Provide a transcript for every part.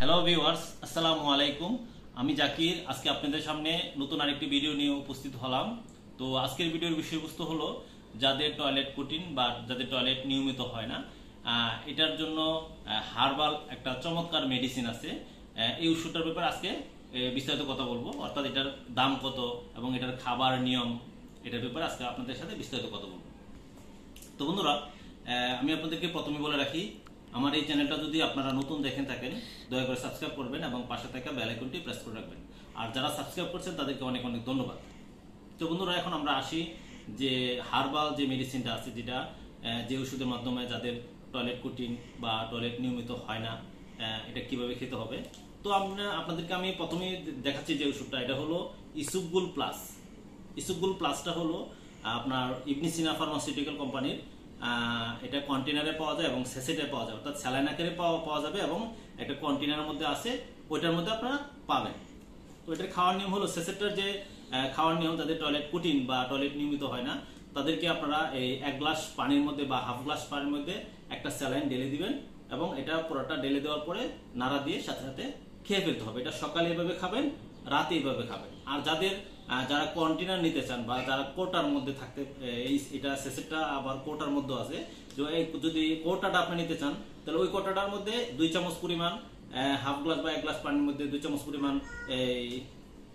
Hello viewers, আসসালামু আলাইকুম। আমি জাকির। আজকে আপনাদের সামনে নতুন আরেকটি ভিডিও নিয়ে উপস্থিত হলাম। তো আজকের ভিডিওর বিষয়বস্তু হলো যাদের টয়লেট কঠিন বা যাদের টয়লেট নিয়মিত হয় না, এটার জন্য হার্বাল একটা চমৎকার মেডিসিন আছে। এই ওষুধটার ব্যাপারে আজকে বিস্তারিত কথা বলবো, অর্থাৎ এটার দাম কত এবং এটার খাবার নিয়ম, এটার ব্যাপারে আজকে আপনাদের সাথে বিস্তারিত কথা বলবো। তো বন্ধুরা, আমি আপনাদেরকে প্রথমে বলে রাখি, আমার এই চ্যানেলটা যদি আপনারা নতুন দেখেন থাকেন, দয়া করে সাবস্ক্রাইব করবেন এবং পাশে থাকা বেল আইকনটি প্রেস করে রাখবেন। আর যারা সাবস্ক্রাইব করছেন তাদেরকে অনেক অনেক ধন্যবাদ। তো বন্ধুরা, এখন আমরা আসি যে হার্বাল যে মেডিসিনটা আছে, যেটা যে ওষুধের মাধ্যমে যাদের টয়লেট কঠিন বা টয়লেট নিয়মিত হয় না, এটা কিভাবে খেতে হবে। তো আপনাদেরকে আমি প্রথমেই দেখাচ্ছি যে ওষুধটা, এটা হলো ইসুবগুল প্লাস। ইসুবগুল প্লাসটা হলো আপনার ইবনে সিনা ফার্মাসিউটিক্যাল কোম্পানির। এটা কন্টেনারে পাওয়া যায় এবং সেসেটে পাওয়া যায়, অর্থাৎ স্যালাইন আকারে পাওয়া যাবে এবং একটা কন্টেনারের মধ্যে আছে, ওইটার মধ্যে আপনারা পাবেন। তো এটার খাওয়ার নিয়ম হলো, সেসেটটার যে খাওয়ার নিয়ম, যাদের টয়লেট কঠিন বা টয়লেট নিয়মিত হয় না, তাদেরকে আপনারা এই 1 গ্লাস পানির মধ্যে বা হাফ গ্লাস পানির মধ্যে একটা স্যালাইন ঢেলে দিবেন এবং এটা পুরোটা ঢেলে দেওয়ার পরে নাড়া দিয়ে সাথে সাথে খেয়ে ফেলতে হবে। এটা সকালে এভাবে খাবেন, রাতে এইভাবে খাবেন। আর যারা কন্টেনার নিতে চান বা যারা কোটার মধ্যে থাকতে, এটা সেসেটটা আবার কোটার মধ্যে আছে, যদি কোটাটা আপনি নিতে চান, তাহলে ওই কোটাটার মধ্যে 2 চামচ পরিমাণ, হাফ গ্লাস বা 1 গ্লাস পানির মধ্যে 2 চামচ পরিমাণ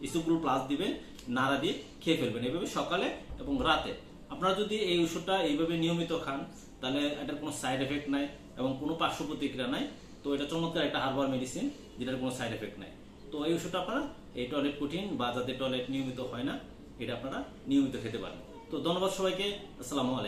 ইসুবগুল প্লাস দিবেন, নাড়া দিয়ে খেয়ে ফেলবেন এইভাবে সকালে এবং রাতে। আপনারা যদি এই ওষুধটা এইভাবে নিয়মিত খান, তাহলে এটার কোনো সাইড এফেক্ট নাই এবং কোনো পার্শ্ব প্রতিক্রিয়া নাই। তো এটা চমৎকার একটা হার্বাল মেডিসিন, যেটার কোনো সাইড এফেক্ট নাই। তো এই ওষুধটা আপনারা এই টয়লেট কঠিন বা যাদের টয়লেট নিয়মিত হয় না, এটা আপনারা নিয়মিত খেতে পারেন। তো ধন্যবাদ সবাইকে। আসসালামু আলাইকুম।